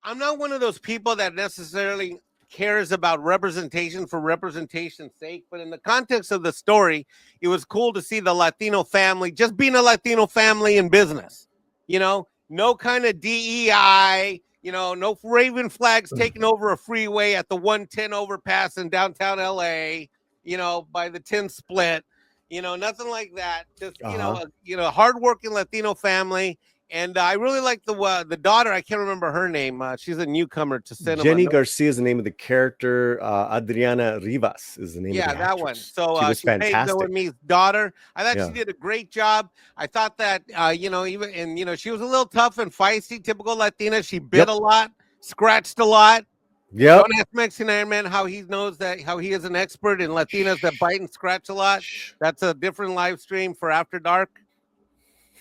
I'm not one of those people that necessarily cares about representation for representation's sake, but in the context of the story, it was cool to see the Latino family just being a Latino family in business. No kind of DEI, no Raven flags taking over a freeway at the 110 overpass in downtown LA, by the 10 split, nothing like that. Just, hardworking Latino family. And I really like the daughter. I can't remember her name. She's a newcomer to cinema. Jenny Garcia is the name of the character. Adriana Rivas is the name of the That one. actress. So She was she played fantastic. Noemi's daughter. I thought Yeah. she did a great job. I thought that she was a little tough and feisty, typical Latina. She bit a lot, scratched a lot. Yep. Don't ask Mexican Iron Man how he knows how he is an expert in Latinas that bite and scratch a lot. That's a different live stream for After Dark.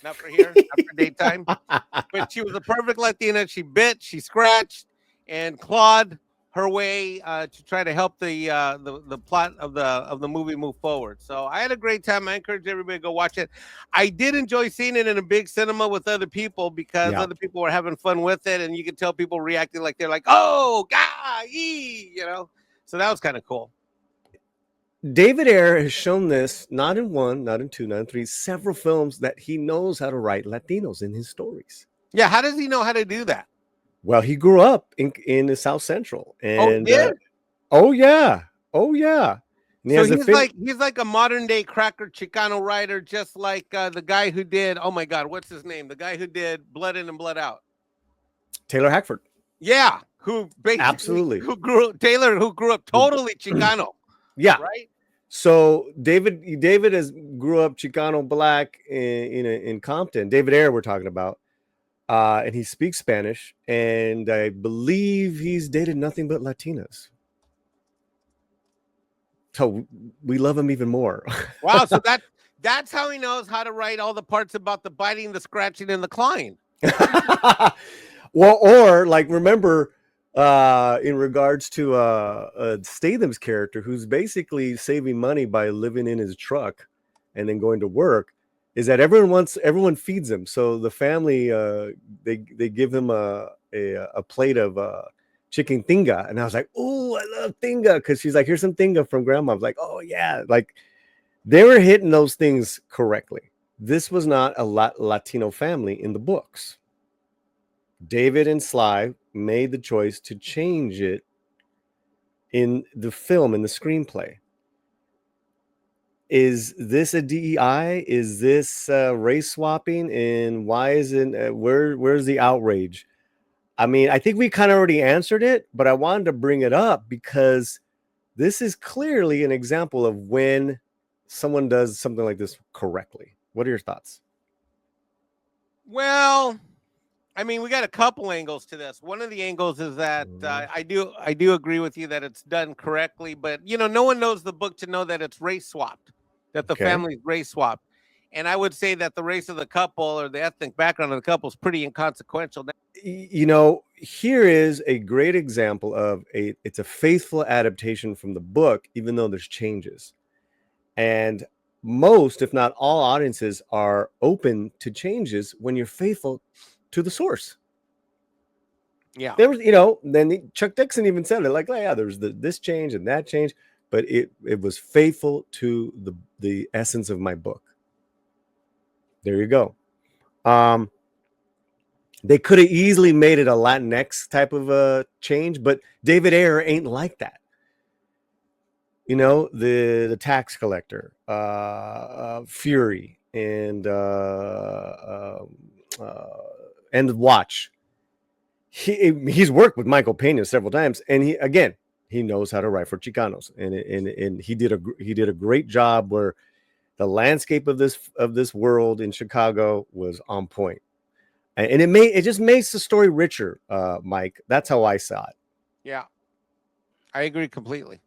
Not for here, not for daytime. But she was a perfect Latina. She bit, she scratched, and clawed her way to try to help the plot of the movie move forward. So I had a great time. I encourage everybody to go watch it. I did enjoy seeing it in a big cinema with other people because other people were having fun with it, and you could tell people reacting like they're like, "Oh, God, So that was kind of cool. David Ayer has shown this not in one, not in two, not in three, several films that he knows how to write Latinos in his stories. Yeah, how does he know how to do that? Well, he grew up in the South Central, and oh yeah. And so he's like a modern day cracker Chicano writer, just like the guy who did. Oh my God, what's his name? The guy who did Blood In and Blood Out. Taylor Hackford. Yeah, who basically absolutely who grew up totally Chicano. Yeah. Right. So David grew up Chicano black in Compton. David Ayer we're talking about, and he speaks Spanish, and I believe he's dated nothing but Latinas. So we love him even more. Wow. So that's how he knows how to write all the parts about the biting, the scratching, and the clawing. Well, or like remember. In regards to Statham's character, who's basically saving money by living in his truck and then going to work, is that everyone feeds him. So the family they give him a plate of chicken tinga, and I was like, oh, I love tinga, because she's like, here's some tinga from grandma. I was like, oh yeah, like they were hitting those things correctly. This was not a Latino family in the books. David and Sly made the choice to change it in the film, in the screenplay. Is this a DEI? Is this race swapping? And why isn't where's the outrage? I mean, I think we kind of already answered it, but I wanted to bring it up because this is clearly an example of when someone does something like this correctly. What are your thoughts? Well, I mean, we got a couple angles to this. One of the angles is that I do agree with you that it's done correctly, but no one knows the book to know that it's race swapped, that the family's race swapped. And I would say that the race of the couple or the ethnic background of the couple is pretty inconsequential. Here is a great example of it's a faithful adaptation from the book, even though there's changes. And most, if not all, audiences are open to changes when you're faithful to the source. Yeah. There was, then Chuck Dixon even said it, like, oh, yeah, there's this change and that change, but it was faithful to the essence of my book. There you go. They could have easily made it a Latinx type of a change, but David Ayer ain't like that. The tax collector, Fury, and the Watch. He's worked with Michael Pena several times, and he knows how to write for Chicanos, and he did a great job where the landscape of this world in Chicago was on point, and it just makes the story richer, Mike. That's how I saw it. Yeah, I agree completely.